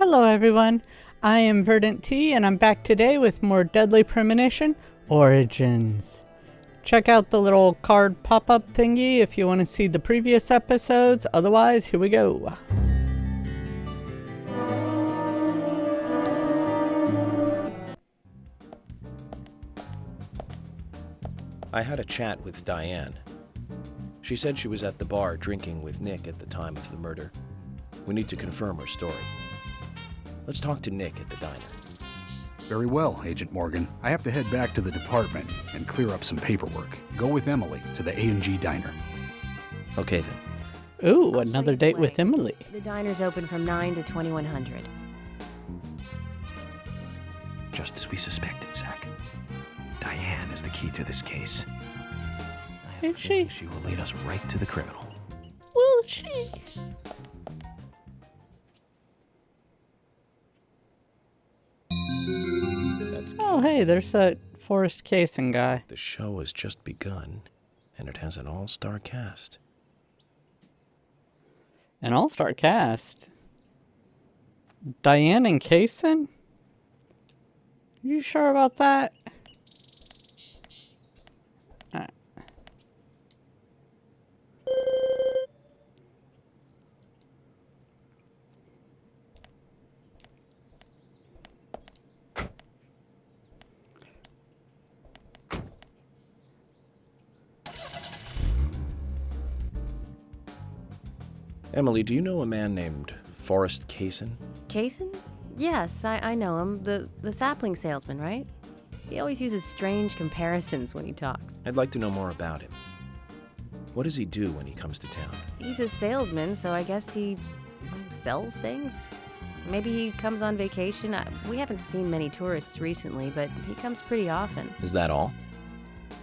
Hello everyone, I am VerdantTea and I'm back today with more Deadly Premonition Origins. Check out the little card pop-up thingy if you want to see the previous episodes, otherwise here we go. I had a chat with Diane. She said she was at the bar drinking with Nick at the time of the murder. We need to confirm her story. Let's talk to Nick at the diner. Very well, Agent Morgan. I have to head back to the department and clear up some paperwork. Go with Emily to the A&G diner. Okay then. Ooh, another date with Emily. The diner's open from 9 to 2100. Just as we suspected, Zach. Diane is the key to this case. I have a feeling she will lead us right to the criminal. Will she? Oh, hey, there's that Forrest Casing guy. The show has just begun, and it has an all-star cast. An all-star cast? Diane and Casing? You sure about that? Emily, do you know a man named Forrest Casing? Casing? Yes, I know him. The sapling salesman, right? He always uses strange comparisons when he talks. I'd like to know more about him. What does he do when he comes to town? He's a salesman, so I guess he sells things? Maybe he comes on vacation. We haven't seen many tourists recently, but he comes pretty often. Is that all?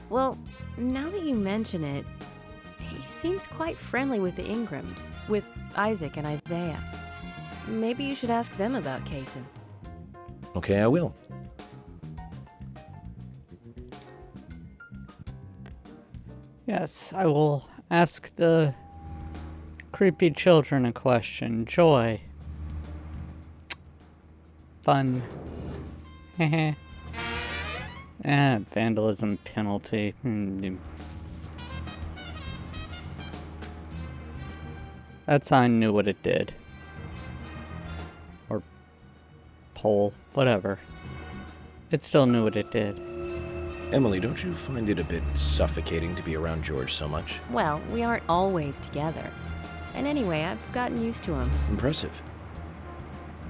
Well, now that you mention it, he seems quite friendly with the Ingrams, with Isaac and Isaiah. Maybe you should ask them about Casing. Okay, I will. Yes, I will ask the creepy children a question. Joy. Fun. Heh. Vandalism penalty. That sign knew what it did. Or pole, whatever. It still knew what it did. Emily, don't you find it a bit suffocating to be around George so much? Well, we aren't always together. And anyway, I've gotten used to him. Impressive.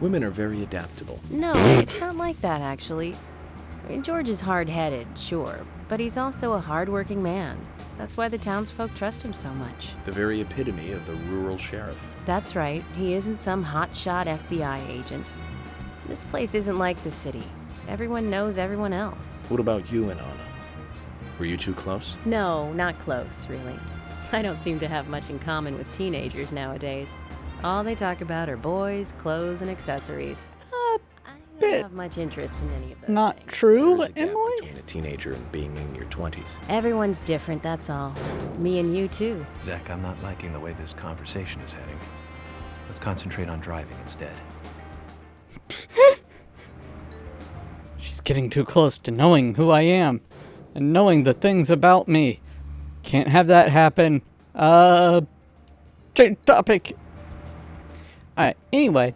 Women are very adaptable. No, it's not like that, actually. George is hard-headed, sure, but he's also a hard-working man. That's why the townsfolk trust him so much. The very epitome of the rural sheriff. That's right. He isn't some hotshot FBI agent. This place isn't like the city. Everyone knows everyone else. What about you and Anna? Were you two close? No, not close, really. I don't seem to have much in common with teenagers nowadays. All they talk about are boys, clothes, and accessories. I don't have much interest in any of those Not things. true, There's a gap Emily? between a teenager and being in your 20s. Everyone's different, that's all. Me and you, too. Zach, I'm not liking the way this conversation is heading. Let's concentrate on driving instead. She's getting too close to knowing who I am and knowing the things about me. Can't have that happen. Change topic. Alright, anyway.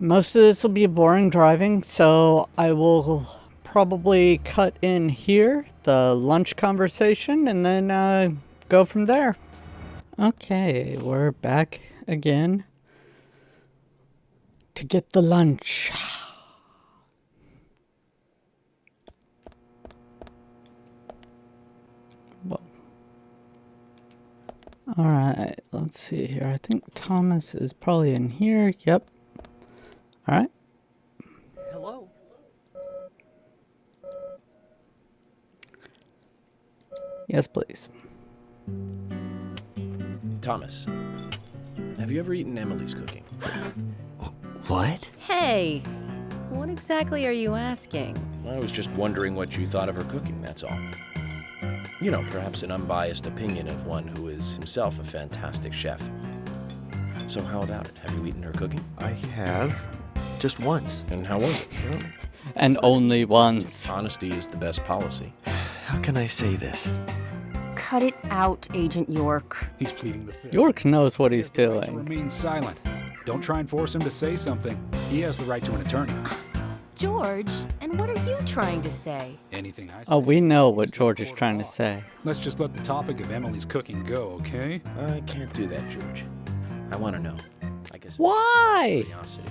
Most of this will be boring driving, so I will probably cut in here, the lunch conversation, and then go from there. Okay, we're back again to get the lunch. Well, alright, let's see here. I think Thomas is probably in here. Yep. Alright. Hello. Yes, please. Thomas, have you ever eaten Emily's cooking? What? Hey, what exactly are you asking? I was just wondering what you thought of her cooking, that's all. You know, perhaps an unbiased opinion of one who is himself a fantastic chef. So how about it? Have you eaten her cooking? I have. Just once. And how was it? Well, And only once. Honesty is the best policy. how can I say this? Cut it out, Agent York. He's pleading the fifth. York knows what he's He has the right to doing. remain silent. Don't try and force him to say something. He has the right to an attorney. George, and what are you trying to say? Anything I say. Oh, we know what George is trying to say. Let's just let the topic of Emily's cooking go, okay? I can't do that, George. I want to know. I guess it's Why? curiosity.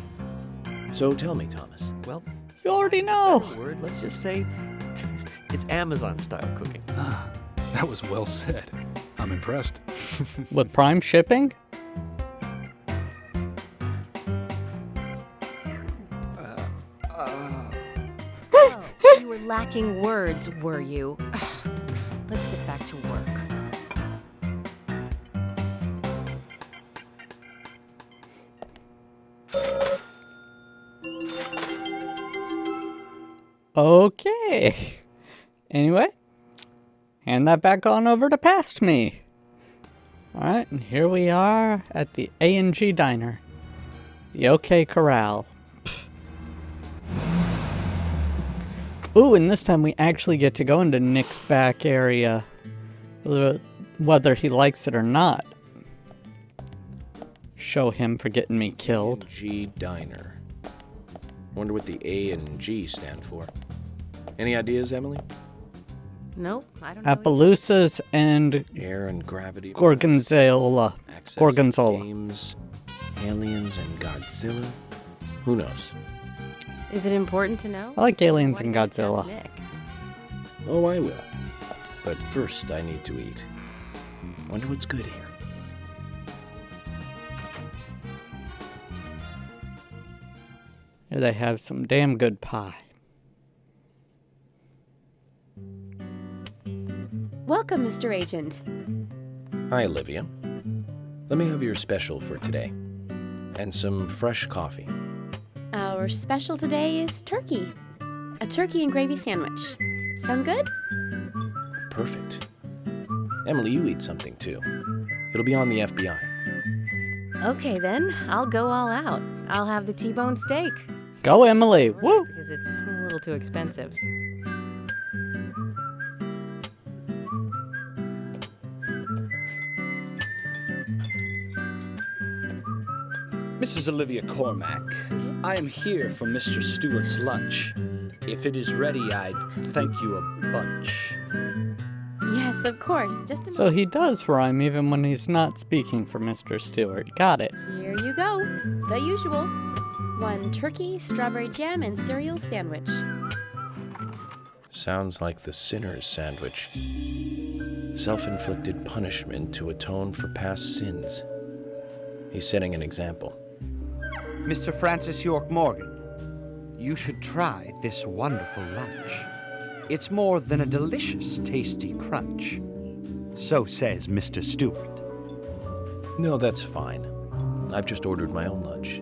So tell me, Thomas. Well, You already know. better word, let's just say it's Amazon-style cooking. Ah, that was well said. I'm impressed. With Prime shipping? Oh, you were lacking words, were you? Let's get back to work. Okay. Anyway, hand that back on over to past me. Alright, and here we are at the A&G Diner. The OK Corral. Pfft. Ooh, and this time we actually get to go into Nick's back area. Whether he likes it or not. Show him for getting me killed. G Diner. Wonder what the A and G stand for. Any ideas, Emily? Nope, I don't know. Appaloosas and Air and gravity. Gorgonzola. Access Gorgonzola. Games, aliens, and Godzilla. Who knows? Is it important to know? I like aliens Why and don't you Godzilla. ask Nick? Oh, I will. But first, I need to eat. Wonder what's good here. Here they have some damn good pie. Welcome, Mr. Agent. Hi, Olivia. Let me have your special for today. And some fresh coffee. Our special today is turkey. A turkey and gravy sandwich. Sound good? Perfect. Emily, you eat something too. It'll be on the FBI. Okay then, I'll go all out. I'll have the T-bone steak. Go, Emily! Woo! Because it's a little too expensive. Mrs. Olivia Cormack, I am here for Mr. Stewart's lunch. If it is ready, I'd thank you a bunch. Yes, of course. Just a So he does rhyme even when he's not speaking for Mr. Stewart. Got it. Here you go. The usual. 1 turkey, strawberry jam, and cereal sandwich. Sounds like the sinner's sandwich. Self-inflicted punishment to atone for past sins. He's setting an example. Mr. Francis York Morgan, you should try this wonderful lunch. It's more than a delicious, tasty crunch. So says Mr. Stewart. No, that's fine. I've just ordered my own lunch.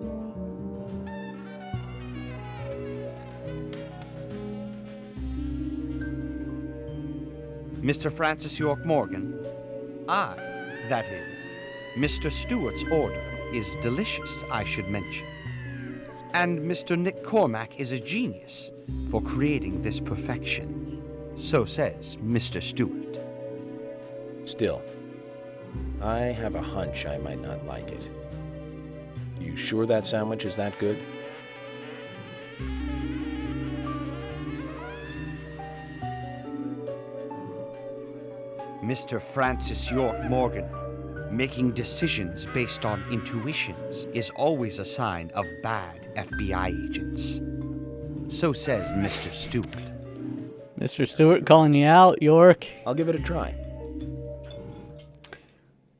Mr. Francis York Morgan, I, that is, Mr. Stewart's order is delicious, I should mention. And Mr. Nick Cormack is a genius for creating this perfection. So says Mr. Stewart. Still, I have a hunch I might not like it. You sure that sandwich is that good? Mr. Francis York Morgan, making decisions based on intuitions is always a sign of bad FBI agents. So says Mr. Stewart. Mr. Stewart calling you out, York. I'll give it a try.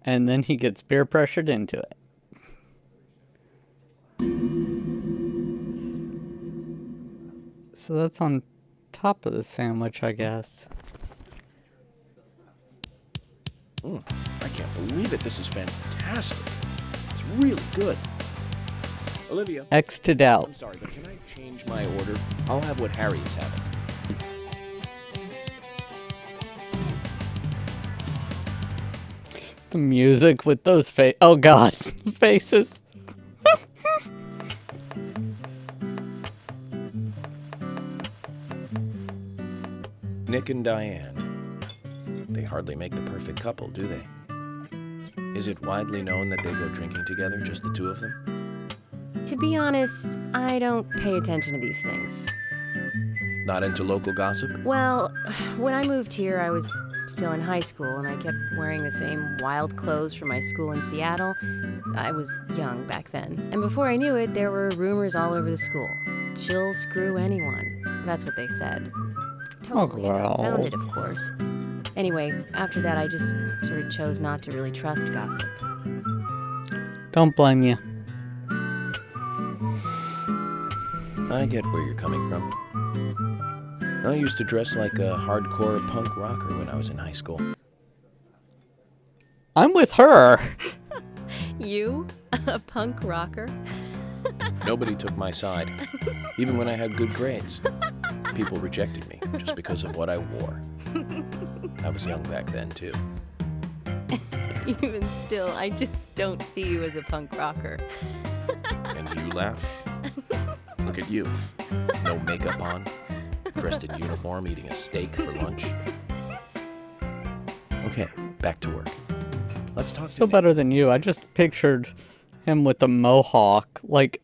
And then he gets peer pressured into it. So that's on top of the sandwich, I guess. I can't believe it. This is fantastic. It's really good. Olivia. X to doubt. I'm sorry, but can I change my order? I'll have what Harry is having. The music with those oh god, faces. Nick and Diane. They hardly make the perfect couple, do they? Is it widely known that they go drinking together, just the two of them? To be honest, I don't pay attention to these things. Not into local gossip? Well, when I moved here, I was still in high school, and I kept wearing the same wild clothes from my school in Seattle. I was young back then. And before I knew it, there were rumors all over the school. She'll screw anyone. That's what they said. Totally unfounded, of course. Anyway, after that, I just sort of chose not to really trust gossip. Don't blame you. I get where you're coming from. I used to dress like a hardcore punk rocker when I was in high school. I'm with her. You? A punk rocker? Nobody took my side, even when I had good grades. People rejected me just because of what I wore. I was young back then, too. Even still, I just don't see you as a punk rocker. And you laugh? Look at you. No makeup on, dressed in uniform, eating a steak for lunch. Okay, back to work. Let's talk. Still better than you. I just pictured him with a mohawk. Like,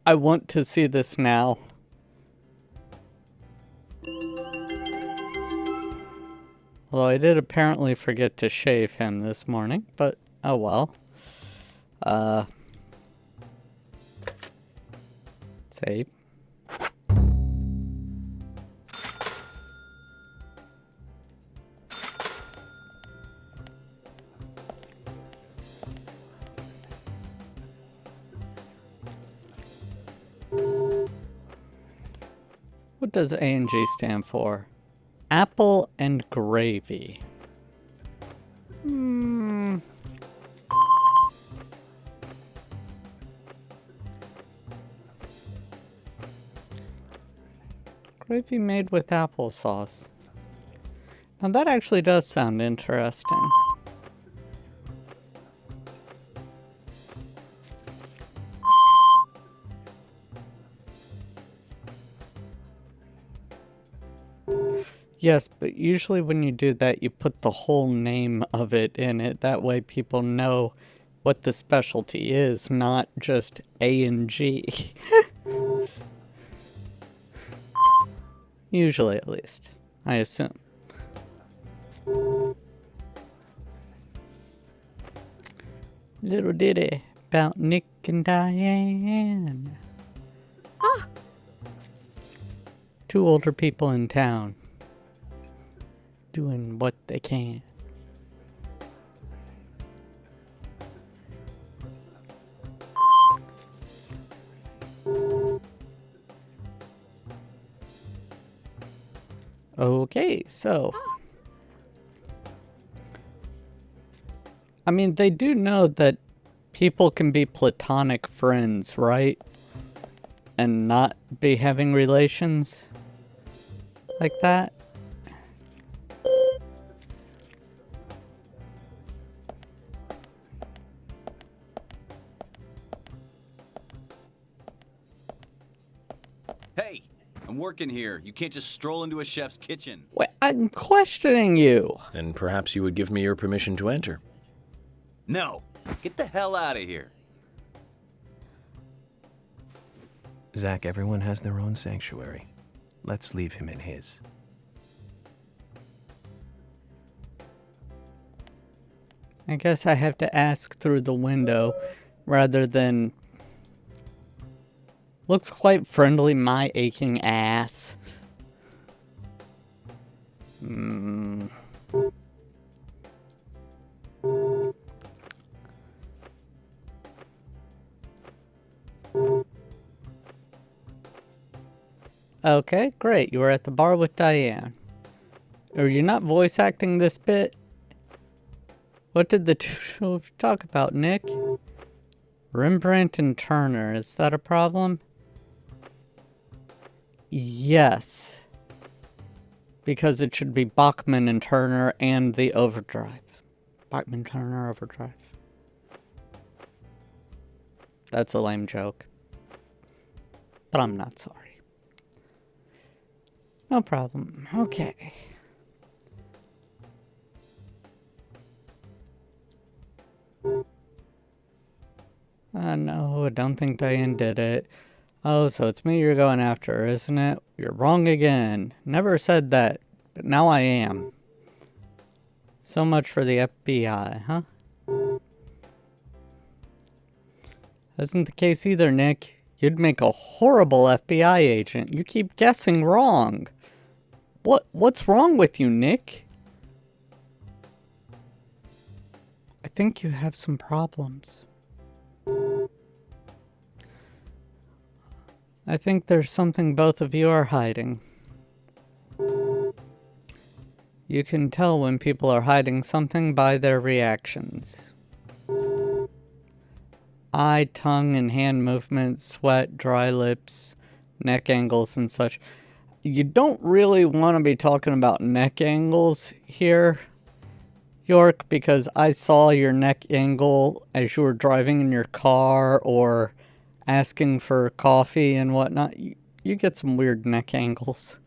I want to see this now. Although I did apparently forget to shave him this morning, but oh well. Save. What does A&G stand for? Apple and gravy. Gravy made with applesauce. Now that actually does sound interesting. Yes, but usually when you do that, you put the whole name of it in it. That way people know what the specialty is, not just A&G. Usually, at least. I assume. Little ditty about Nick and Diane. Ah! Two older people in town. Doing what they can. Okay, so I mean, they do know that people can be platonic friends, right? And not be having relations like that. Hey, I'm working here. You can't just stroll into a chef's kitchen. Wait, I'm questioning you. Then perhaps you would give me your permission to enter. No, get the hell out of here. Zach, everyone has their own sanctuary. Let's leave him in his. I guess I have to ask through the window rather than... Looks quite friendly, my aching ass. Okay, great. You were at the bar with Diane. Are you not voice acting this bit? What did the two talk about, Nick? Rembrandt and Turner. Is that a problem? Yes. Because it should be Bachman and Turner and the Overdrive. Bachman Turner Overdrive. That's a lame joke. But I'm not sorry. No problem. Okay. No, I don't think Diane did it. Oh, so it's me you're going after, isn't it? You're wrong again. Never said that, but now I am. So much for the FBI, huh? Isn't the case either, Nick. You'd make a horrible FBI agent. You keep guessing wrong. What's wrong with you, Nick? I think you have some problems. I think there's something both of you are hiding. You can tell when people are hiding something by their reactions. Eye, tongue, and hand movements, sweat, dry lips, neck angles, and such. You don't really want to be talking about neck angles here, York, because I saw your neck angle as you were driving in your car or asking for coffee and whatnot. You get some weird neck angles.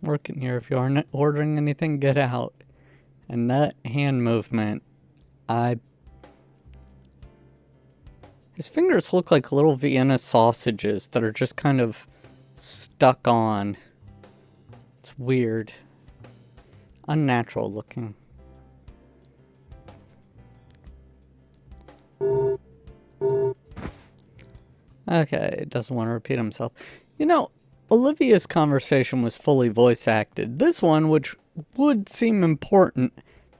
Working here. If you aren't ordering anything, get out. And that hand movement, his fingers look like little Vienna sausages that are just kind of stuck on. It's weird. Unnatural looking. Okay, doesn't want to repeat himself. You know, Olivia's conversation was fully voice acted. This one, which would seem important,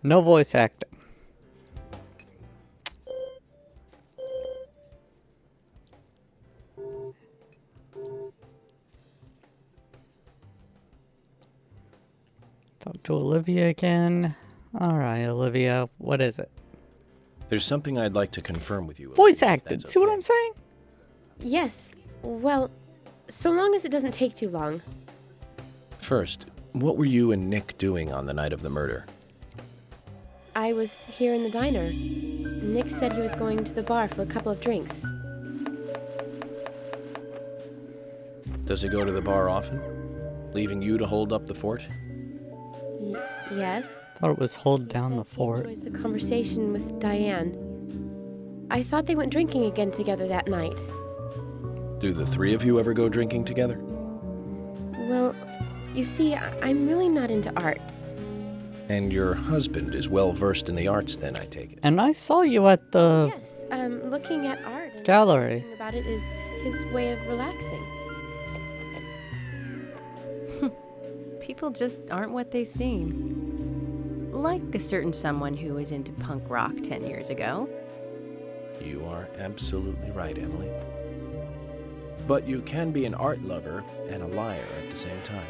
no voice acting. Talk to Olivia again. Alright, Olivia, what is it? There's something I'd like to confirm with you. Voice acted, see what I'm saying? Yes. Well, so long as it doesn't take too long. First, what were you and Nick doing on the night of the murder? I was here in the diner. Nick said he was going to the bar for a couple of drinks. Does he go to the bar often? Leaving you to hold up the fort? Yes. Thought it was hold down the fort. He enjoys the conversation with Diane. I thought they went drinking again together that night. Do the three of you ever go drinking together? Well, you see, I'm really not into art. And your husband is well versed in the arts then, I take it. And I saw you at the Yes, looking at art and gallery. thinking about it is his way of relaxing. People just aren't what they seem. Like a certain someone who was into punk rock 10 years ago. You are absolutely right, Emily. But you can be an art lover and a liar at the same time.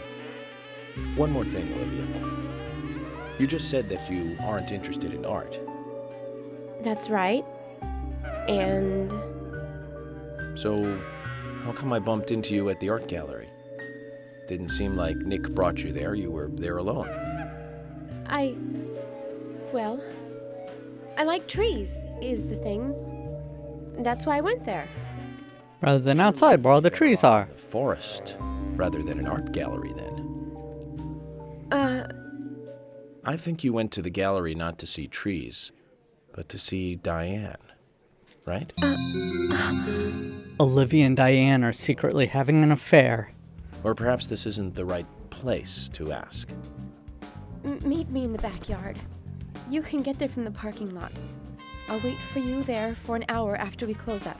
One more thing, Olivia. You just said that you aren't interested in art. That's right. And So, how come I bumped into you at the art gallery? Didn't seem like Nick brought you there. You were there alone. well, I like trees, is the thing. That's why I went there. Rather than outside where all the trees are. The forest, rather than an art gallery, then. I think you went to the gallery not to see trees, but to see Diane, right? Olivia and Diane are secretly having an affair. Or perhaps this isn't the right place to ask. Meet me in the backyard. You can get there from the parking lot. I'll wait for you there for an hour after we close up.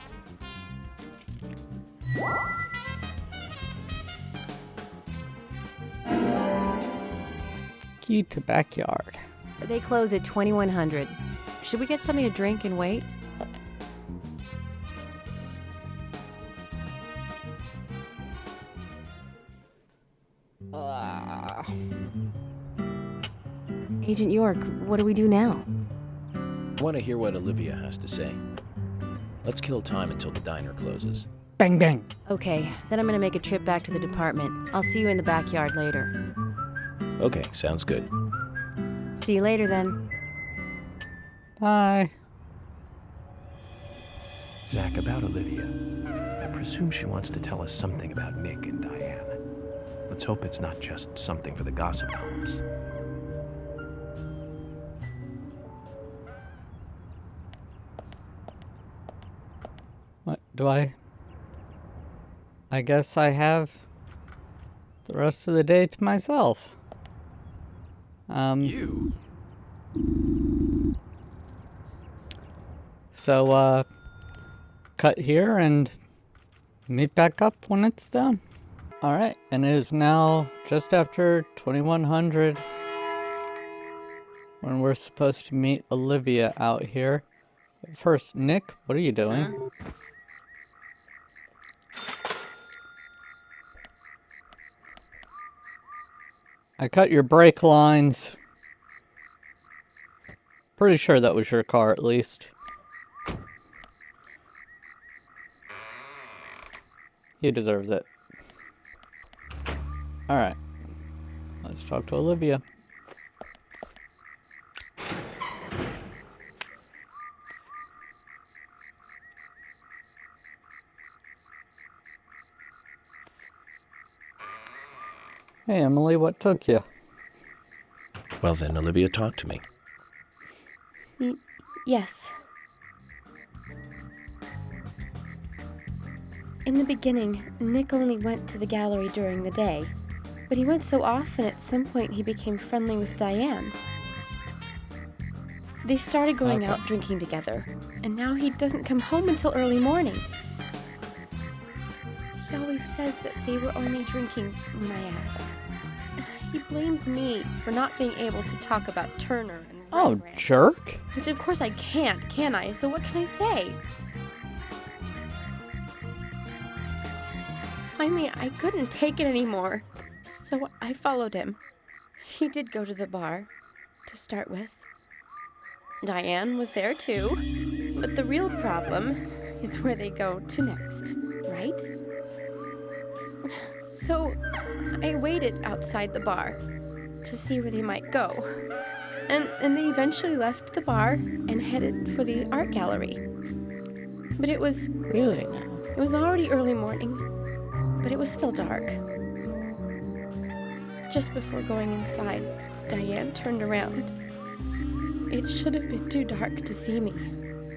Key to backyard. They close at 2100. Should we get something to drink and wait? Agent York, what do we do now? I want to hear what Olivia has to say. Let's kill time until the diner closes. Bang, bang. Okay, then I'm gonna make a trip back to the department. I'll see you in the backyard later. Okay, sounds good. See you later then. Bye. Zach, about Olivia. I presume she wants to tell us something about Nick and Diane. Let's hope it's not just something for the gossip columns. What do I guess I have the rest of the day to myself. You? So, cut here and meet back up when it's done. Alright, and it is now just after 2100 when we're supposed to meet Olivia out here. First, Nick, what are you doing? I cut your brake lines. Pretty sure that was your car, at least. He deserves it. Alright. Let's talk to Olivia. Hey, Emily, what took you? Well then, Olivia, talk to me. Yes. In the beginning, Nick only went to the gallery during the day, but he went so often at some point he became friendly with Diane. They started going out drinking together, and now he doesn't come home until early morning. He always says that they were only drinking when I ask. He blames me for not being able to talk about Turner and Rembrandt, jerk. which of course I can't, can I? So what can I say? Finally, I couldn't take it anymore, so I followed him. He did go to the bar, to start with. Diane was there too, but the real problem is where they go to next, right? So I waited outside the bar to see where they might go, and they eventually left the bar and headed for the art gallery. But it was It was already early morning, but it was still dark. Just before going inside, Diane turned around. It should have been too dark to see me,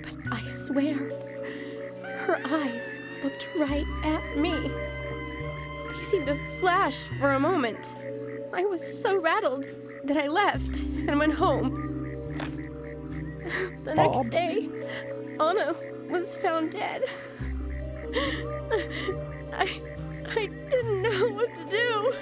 but I swear, her eyes looked right at me. They seemed to flash for a moment. I was so rattled that I left and went home. The next day, Anna was found dead. I didn't know what to do.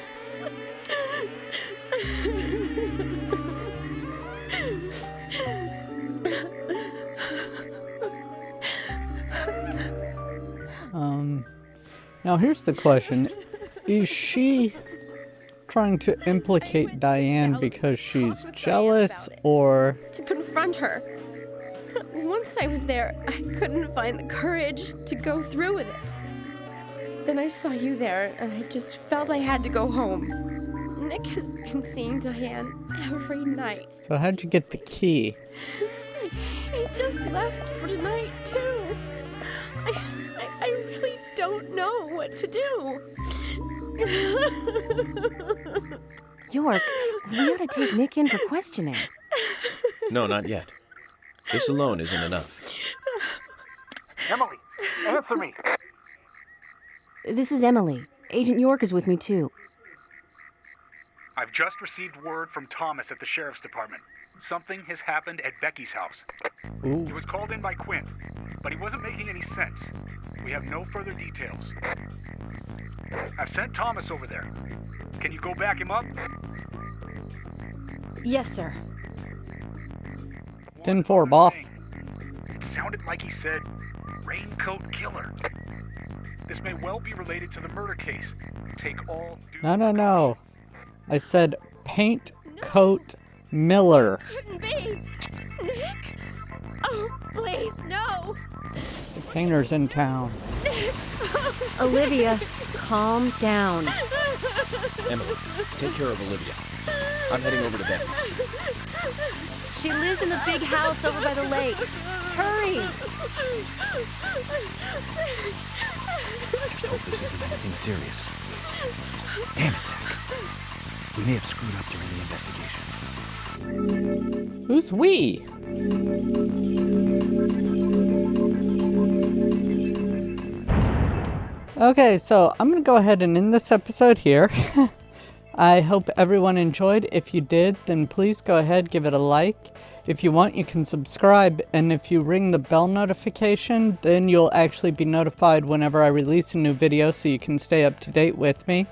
Now here's the question. Is she trying to implicate Diane because she's jealous, or... To confront her. Once I was there, I couldn't find the courage to go through with it. Then I saw you there, and I just felt I had to go home. Nick has been seeing Diane every night. So how'd you get the key? He just left for tonight, too. I really don't know what to do. York, we ought to take Nick in for questioning. No, not yet. This alone isn't enough. Emily, answer me. This is Emily. Agent York is with me, too. I've just received word from Thomas at the sheriff's department. Something has happened at Becky's house. Ooh. He was called in by Quinn, but he wasn't making any sense. We have no further details. I've sent Thomas over there. Can you go back him up? Yes, sir. 10-4, boss. It sounded like he said, Raincoat Killer. This may well be related to the murder case. Take all due... No. I said Paint Coat Miller. Couldn't be. Nick? Oh, please, no! The painter's in town. Olivia, calm down. Emily, take care of Olivia. I'm heading over to Becky's. She lives in the big house over by the lake. Hurry! Just hope this isn't anything serious. Damn it, Zach. We may have screwed up during the investigation. Who's we? Okay, so I'm going to go ahead and end this episode here. I hope everyone enjoyed. If you did, then please go ahead, give it a like. If you want, you can subscribe, and if you ring the bell notification, then you'll actually be notified whenever I release a new video, so you can stay up to date with me.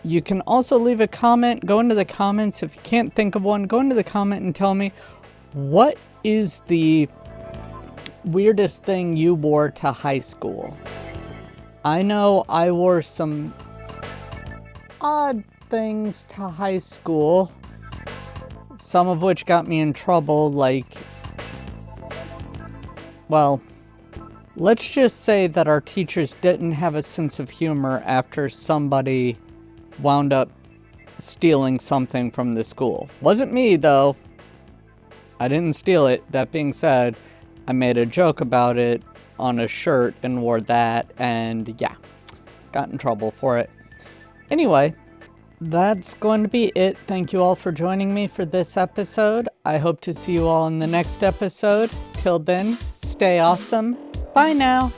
You can also leave a comment. Go into the comments. If you can't think of one, go into the comment and tell me, what is the weirdest thing you wore to high school? I know I wore some odd things to high school, some of which got me in trouble, like, well, let's just say that our teachers didn't have a sense of humor after somebody wound up stealing something from the school. Wasn't me, though. I didn't steal it. That being said, I made a joke about it on a shirt and wore that, and yeah, got in trouble for it. Anyway, that's going to be it. Thank you all for joining me for this episode. I hope to see you all in the next episode. Till then, stay awesome. Bye now.